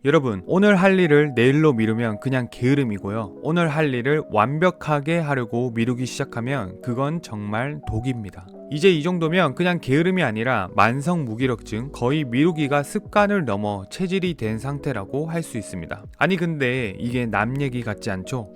여러분, 오늘 할 일을 내일로 미루면 그냥 게으름이고요. 오늘 할 일을 완벽하게 하려고 미루기 시작하면 그건 정말 독입니다. 이제 이 정도면 그냥 게으름이 아니라 만성 무기력증, 거의 미루기가 습관을 넘어 체질이 된 상태라고 할 수 있습니다. 아니 근데 이게 남 얘기 같지 않죠?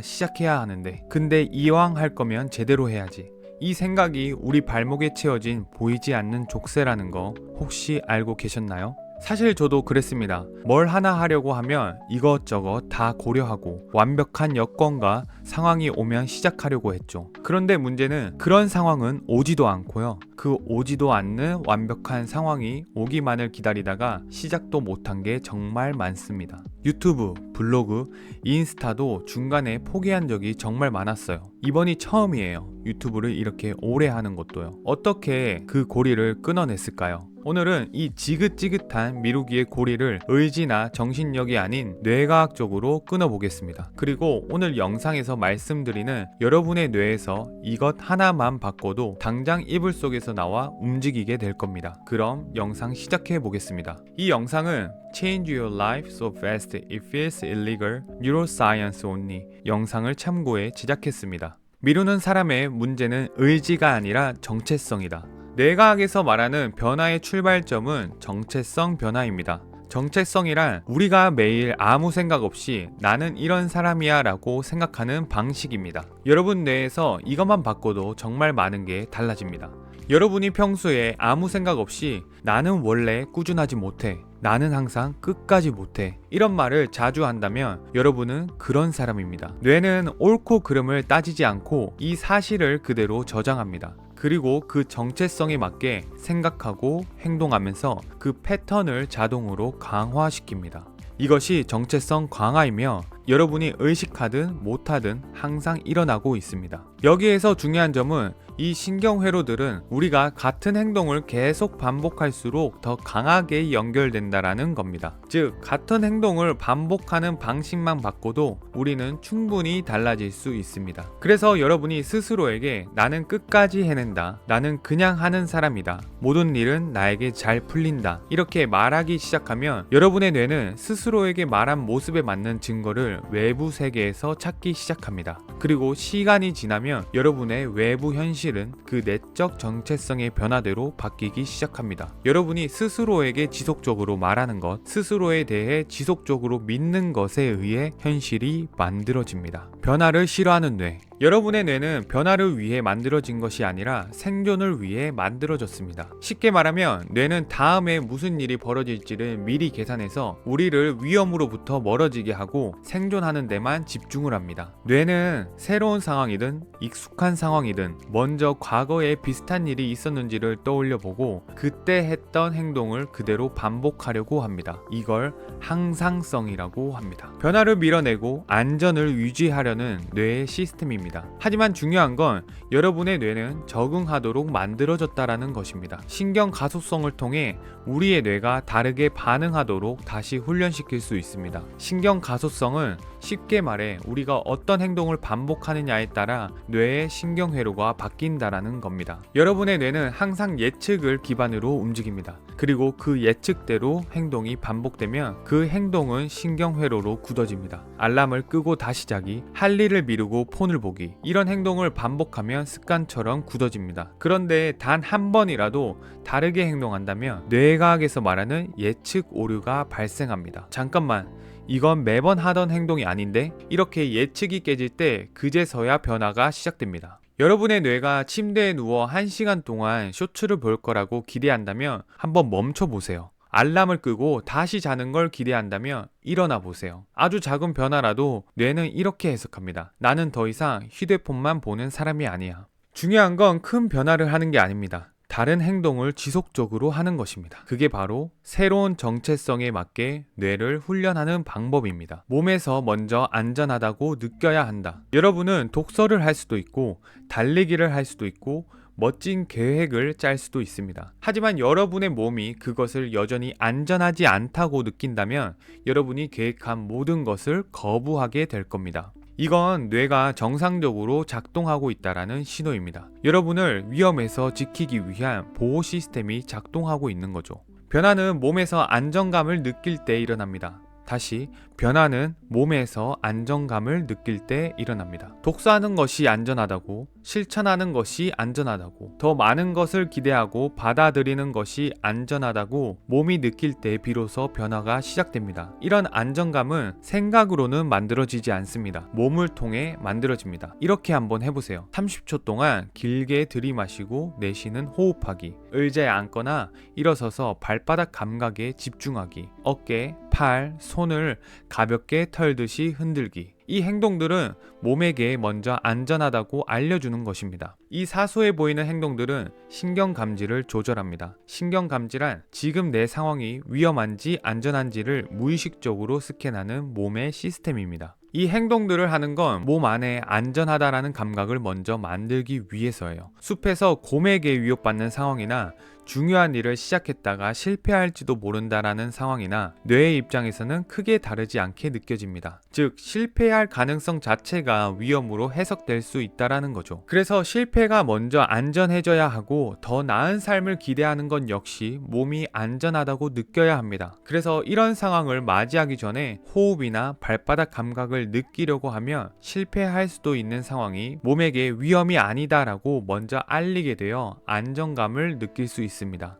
시작해야 하는데. 근데 이왕 할 거면 제대로 해야지. 이 생각이 우리 발목에 채워진 보이지 않는 족쇄라는 거 혹시 알고 계셨나요? 사실 저도 그랬습니다. 뭘 하나 하려고 하면 이것저것 다 고려하고 완벽한 여건과 상황이 오면 시작하려고 했죠. 그런데 문제는 그런 상황은 오지도 않고요. 그 오지도 않는 완벽한 상황이 오기만을 기다리다가 시작도 못한 게 정말 많습니다. 유튜브, 블로그, 인스타도 중간에 포기한 적이 정말 많았어요. 이번이 처음이에요. 유튜브를 이렇게 오래 하는 것도요. 어떻게 그 고리를 끊어냈을까요? 오늘은 이 지긋지긋한 미루기의 고리를 의지나 정신력이 아닌 뇌과학적으로 끊어보겠습니다. 그리고 오늘 영상에서 말씀드리는 여러분의 뇌에서 이것 하나만 바꿔도 당장 이불 속에서 나와 움직이게 될 겁니다. 그럼 영상 시작해 보겠습니다. 이 영상은 Change Your Life So Fast It Feels Illegal Neuroscience Only 영상을 참고해 제작했습니다. 미루는 사람의 문제는 의지가 아니라 정체성이다. 뇌과학에서 말하는 변화의 출발점은 정체성 변화입니다. 정체성이란 우리가 매일 아무 생각 없이 나는 이런 사람이야 라고 생각하는 방식입니다. 여러분 뇌에서 이것만 바꿔도 정말 많은 게 달라집니다. 여러분이 평소에 아무 생각 없이 나는 원래 꾸준하지 못해, 나는 항상 끝까지 못해 이런 말을 자주 한다면 여러분은 그런 사람입니다. 뇌는 옳고 그름을 따지지 않고 이 사실을 그대로 저장합니다. 그리고 그 정체성에 맞게 생각하고 행동하면서 그 패턴을 자동으로 강화시킵니다. 이것이 정체성 강화이며 여러분이 의식하든 못하든 항상 일어나고 있습니다. 여기에서 중요한 점은 이 신경회로들은 우리가 같은 행동을 계속 반복할수록 더 강하게 연결된다라는 겁니다. 즉, 같은 행동을 반복하는 방식만 바꿔도 우리는 충분히 달라질 수 있습니다. 그래서 여러분이 스스로에게 나는 끝까지 해낸다, 나는 그냥 하는 사람이다, 모든 일은 나에게 잘 풀린다 이렇게 말하기 시작하면 여러분의 뇌는 스스로에게 말한 모습에 맞는 증거를 외부 세계에서 찾기 시작합니다. 그리고 시간이 지나면 여러분의 외부 현실은 그 내적 정체성의 변화대로 바뀌기 시작합니다. 여러분이 스스로에게 지속적으로 말하는 것, 스스로에 대해 지속적으로 믿는 것에 의해 현실이 만들어집니다. 변화를 싫어하는 뇌. 여러분의 뇌는 변화를 위해 만들어진 것이 아니라 생존을 위해 만들어졌습니다. 쉽게 말하면 뇌는 다음에 무슨 일이 벌어질지를 미리 계산해서 우리를 위험으로부터 멀어지게 하고 생존하는 데만 집중을 합니다. 뇌는 새로운 상황이든 익숙한 상황이든 먼저 과거에 비슷한 일이 있었는지를 떠올려보고 그때 했던 행동을 그대로 반복하려고 합니다. 이걸 항상성이라고 합니다. 변화를 밀어내고 안전을 유지하려는 뇌의 시스템입니다. 하지만 중요한 건 여러분의 뇌는 적응하도록 만들어졌다라는 것입니다. 신경 가소성을 통해 우리의 뇌가 다르게 반응하도록 다시 훈련시킬 수 있습니다. 신경 가소성은 쉽게 말해 우리가 어떤 행동을 반복하느냐에 따라 뇌의 신경회로가 바뀐다라는 겁니다. 여러분의 뇌는 항상 예측을 기반으로 움직입니다. 그리고 그 예측대로 행동이 반복되면 그 행동은 신경회로로 굳어집니다. 알람을 끄고 다시 자기, 할 일을 미루고 폰을 보기, 이런 행동을 반복하면 습관처럼 굳어집니다. 그런데 단 한 번이라도 다르게 행동한다면 뇌과학에서 말하는 예측 오류가 발생합니다. 잠깐만, 이건 매번 하던 행동이 아닌데? 이렇게 예측이 깨질 때 그제서야 변화가 시작됩니다. 여러분의 뇌가 침대에 누워 1시간 동안 쇼츠를 볼 거라고 기대한다면 한번 멈춰 보세요. 알람을 끄고 다시 자는 걸 기대한다면 일어나 보세요. 아주 작은 변화라도 뇌는 이렇게 해석합니다. 나는 더 이상 휴대폰만 보는 사람이 아니야. 중요한 건 큰 변화를 하는 게 아닙니다. 다른 행동을 지속적으로 하는 것입니다. 그게 바로 새로운 정체성에 맞게 뇌를 훈련하는 방법입니다. 몸에서 먼저 안전하다고 느껴야 한다. 여러분은 독서를 할 수도 있고 달리기를 할 수도 있고 멋진 계획을 짤 수도 있습니다. 하지만 여러분의 몸이 그것을 여전히 안전하지 않다고 느낀다면 여러분이 계획한 모든 것을 거부하게 될 겁니다. 이건 뇌가 정상적으로 작동하고 있다라는 신호입니다. 여러분을 위험에서 지키기 위한 보호 시스템이 작동하고 있는 거죠. 변화는 몸에서 안정감을 느낄 때 일어납니다. 다시 변화는 몸에서 안정감을 느낄 때 일어납니다. 독서하는 것이 안전하다고, 실천하는 것이 안전하다고, 더 많은 것을 기대하고 받아들이는 것이 안전하다고 몸이 느낄 때 비로소 변화가 시작됩니다. 이런 안정감은 생각으로는 만들어지지 않습니다. 몸을 통해 만들어집니다. 이렇게 한번 해보세요. 30초 동안 길게 들이마시고 내쉬는 호흡하기, 의자에 앉거나 일어서서 발바닥 감각에 집중하기, 어깨, 팔, 손을 가볍게 털듯이 흔들기. 이 행동들은 몸에게 먼저 안전하다고 알려주는 것입니다. 이 사소해 보이는 행동들은 신경 감지를 조절합니다. 신경 감지란 지금 내 상황이 위험한지 안전한지를 무의식적으로 스캔하는 몸의 시스템입니다. 이 행동들을 하는 건 몸 안에 안전하다라는 감각을 먼저 만들기 위해서예요. 숲에서 곰에게 위협받는 상황이나 중요한 일을 시작했다가 실패할지도 모른다라는 상황이나 뇌의 입장에서는 크게 다르지 않게 느껴집니다. 즉 실패할 가능성 자체가 위험으로 해석될 수 있다라는 거죠. 그래서 실패가 먼저 안전해져야 하고 더 나은 삶을 기대하는 건 역시 몸이 안전하다고 느껴야 합니다. 그래서 이런 상황을 맞이하기 전에 호흡이나 발바닥 감각을 느끼려고 하면 실패할 수도 있는 상황이 몸에게 위험이 아니다라고 먼저 알리게 되어 안정감을 느낄 수 있습니다.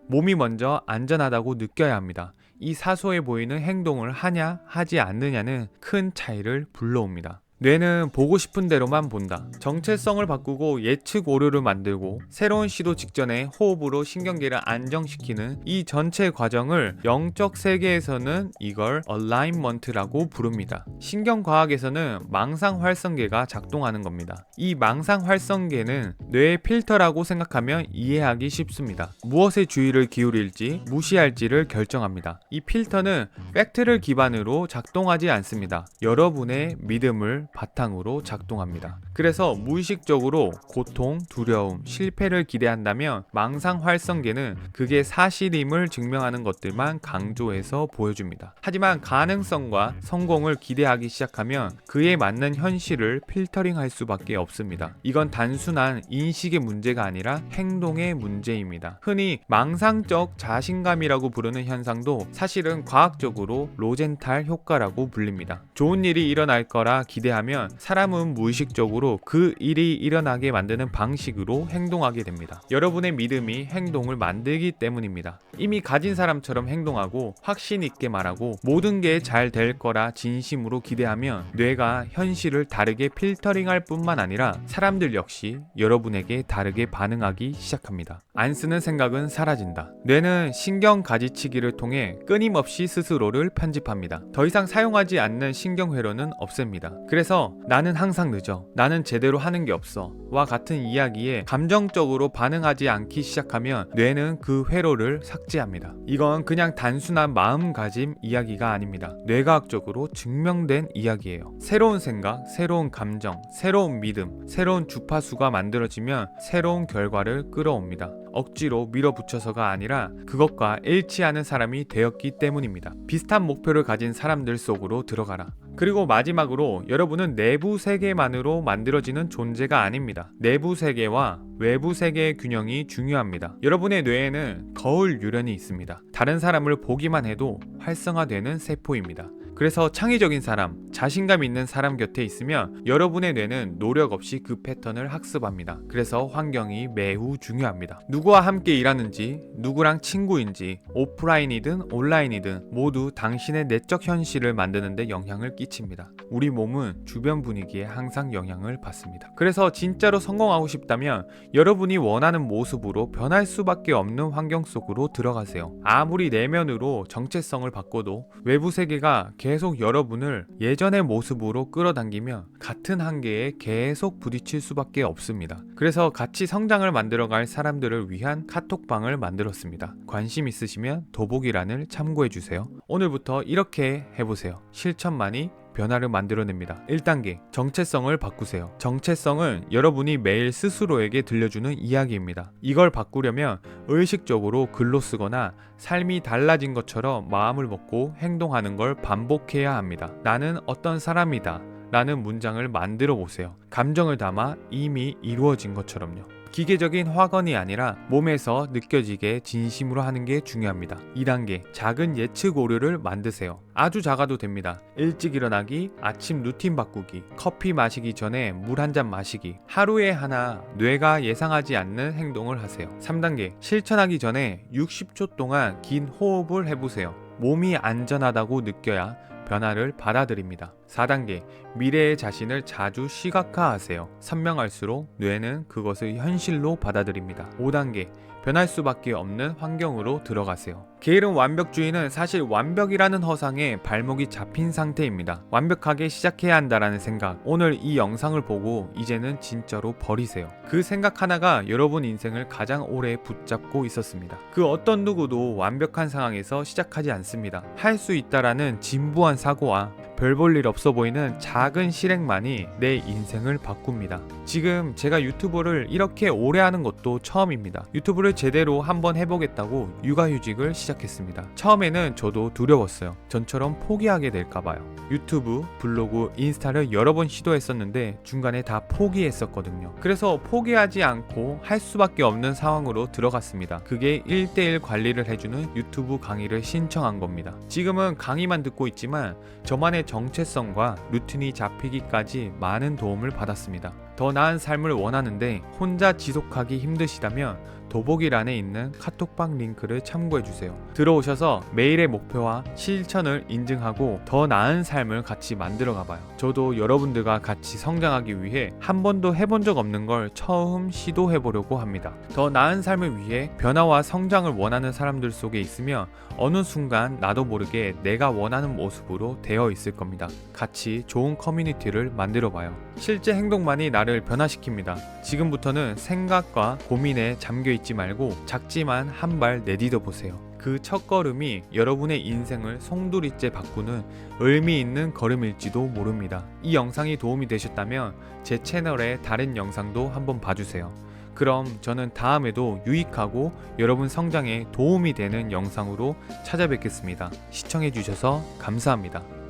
몸이 먼저 안전하다고 느껴야 합니다. 이 사소해 보이는 행동을 하냐 하지 않느냐는 큰 차이를 불러옵니다. 뇌는 보고 싶은 대로만 본다. 정체성을 바꾸고 예측 오류를 만들고 새로운 시도 직전에 호흡으로 신경계를 안정시키는 이 전체 과정을 영적 세계에서는 이걸 alignment라고 부릅니다. 신경과학에서는 망상활성계가 작동하는 겁니다. 이 망상활성계는 뇌의 필터라고 생각하면 이해하기 쉽습니다. 무엇에 주의를 기울일지 무시할지를 결정합니다. 이 필터는 팩트를 기반으로 작동하지 않습니다. 여러분의 믿음을 바탕으로 작동합니다. 그래서 무의식적으로 고통, 두려움, 실패를 기대한다면 망상활성계는 그게 사실임을 증명하는 것들만 강조해서 보여줍니다. 하지만 가능성과 성공을 기대하기 시작하면 그에 맞는 현실을 필터링할 수밖에 없습니다. 이건 단순한 인식의 문제가 아니라 행동의 문제입니다. 흔히 망상적 자신감이라고 부르는 현상도 사실은 과학적으로 로젠탈 효과라고 불립니다. 좋은 일이 일어날 거라 기대하면 사람은 무의식적으로 그 일이 일어나게 만드는 방식으로 행동하게 됩니다. 여러분의 믿음이 행동을 만들기 때문입니다. 이미 가진 사람처럼 행동하고 확신 있게 말하고 모든 게 잘 될 거라 진심으로 기대하면 뇌가 현실을 다르게 필터링할 뿐만 아니라 사람들 역시 여러분에게 다르게 반응하기 시작합니다. 안 쓰는 생각은 사라진다. 뇌는 신경 가지치기를 통해 끊임없이 스스로를 편집합니다. 더 이상 사용하지 않는 신경회로는 없앱니다. 그래서 나는 항상 늦어, 나는 제대로 하는 게 없어 와 같은 이야기에 감정적으로 반응하지 않기 시작하면 뇌는 그 회로를 삭제합니다. 이건 그냥 단순한 마음가짐 이야기가 아닙니다. 뇌과학적으로 증명된 이야기예요. 새로운 생각, 새로운 감정, 새로운 믿음, 새로운 주파수가 만들어지면 새로운 결과를 끌어옵니다. 억지로 밀어붙여서가 아니라 그것과 일치하는 사람이 되었기 때문입니다. 비슷한 목표를 가진 사람들 속으로 들어가라. 그리고 마지막으로 여러분은 내부 세계만으로 만들어지는 존재가 아닙니다. 내부 세계와 외부 세계의 균형이 중요합니다. 여러분의 뇌에는 거울 유련이 있습니다. 다른 사람을 보기만 해도 활성화되는 세포입니다. 그래서 창의적인 사람, 자신감 있는 사람 곁에 있으면 여러분의 뇌는 노력 없이 그 패턴을 학습합니다. 그래서 환경이 매우 중요합니다. 누구와 함께 일하는지, 누구랑 친구인지, 오프라인이든 온라인이든 모두 당신의 내적 현실을 만드는 데 영향을 끼칩니다. 우리 몸은 주변 분위기에 항상 영향을 받습니다. 그래서 진짜로 성공하고 싶다면 여러분이 원하는 모습으로 변할 수밖에 없는 환경 속으로 들어가세요. 아무리 내면으로 정체성을 바꿔도 외부 세계가 계속 여러분을 예전의 모습으로 끌어당기면 같은 한계에 계속 부딪힐 수밖에 없습니다. 그래서 같이 성장을 만들어갈 사람들을 위한 카톡방을 만들었습니다. 관심 있으시면 더보기란을 참고해주세요. 오늘부터 이렇게 해보세요. 실천만이 변화를 만들어냅니다. 1단계, 정체성을 바꾸세요. 정체성은 여러분이 매일 스스로에게 들려주는 이야기입니다. 이걸 바꾸려면 의식적으로 글로 쓰거나 삶이 달라진 것처럼 마음을 먹고 행동하는 걸 반복해야 합니다. 나는 어떤 사람이다 라는 문장을 만들어 보세요. 감정을 담아 이미 이루어진 것처럼요. 기계적인 확언이 아니라 몸에서 느껴지게 진심으로 하는 게 중요합니다. 2단계, 작은 예측 오류를 만드세요. 아주 작아도 됩니다. 일찍 일어나기, 아침 루틴 바꾸기, 커피 마시기 전에 물 한 잔 마시기, 하루에 하나 뇌가 예상하지 않는 행동을 하세요. 3단계, 실천하기 전에 60초 동안 긴 호흡을 해보세요. 몸이 안전하다고 느껴야 변화를 받아들입니다. 4단계, 미래의 자신을 자주 시각화하세요. 선명할수록 뇌는 그것을 현실로 받아들입니다. 5단계, 변할 수밖에 없는 환경으로 들어가세요. 게으른 완벽주의는 사실 완벽이라는 허상에 발목이 잡힌 상태입니다. 완벽하게 시작해야 한다라는 생각, 오늘 이 영상을 보고 이제는 진짜로 버리세요. 그 생각 하나가 여러분 인생을 가장 오래 붙잡고 있었습니다. 그 어떤 누구도 완벽한 상황에서 시작하지 않습니다. 할 수 있다라는 진부한 사고와 별 볼 일 없어 보이는 작은 실행만이 내 인생을 바꿉니다. 지금 제가 유튜브를 이렇게 오래 하는 것도 처음입니다. 유튜브를 제대로 한번 해보겠다고 육아휴직을 시작했습니다. 처음에는 저도 두려웠어요. 전처럼 포기하게 될까봐요. 유튜브, 블로그, 인스타를 여러 번 시도했었는데 중간에 다 포기했었거든요. 그래서 포기하지 않고 할 수밖에 없는 상황으로 들어갔습니다. 그게 1:1 관리를 해주는 유튜브 강의를 신청한 겁니다. 지금은 강의만 듣고 있지만 저만의 정체성과 루틴이 잡히기까지 많은 도움을 받았습니다. 더 나은 삶을 원하는데 혼자 지속하기 힘드시다면 더보기란에 있는 카톡방 링크를 참고해주세요. 들어오셔서 매일의 목표와 실천을 인증하고 더 나은 삶을 같이 만들어가봐요. 저도 여러분들과 같이 성장하기 위해 한 번도 해본 적 없는 걸 처음 시도해보려고 합니다. 더 나은 삶을 위해 변화와 성장을 원하는 사람들 속에 있으면 어느 순간 나도 모르게 내가 원하는 모습으로 되어 있을 겁니다. 같이 좋은 커뮤니티를 만들어봐요. 실제 행동만이 나를 변화시킵니다. 지금부터는 생각과 고민에 잠겨있지 말고 작지만 한 발 내디뎌 보세요. 그 첫걸음이 여러분의 인생을 송두리째 바꾸는 의미 있는 걸음일지도 모릅니다. 이 영상이 도움이 되셨다면 제 채널의 다른 영상도 한번 봐주세요. 그럼 저는 다음에도 유익하고 여러분 성장에 도움이 되는 영상으로 찾아뵙겠습니다. 시청해주셔서 감사합니다.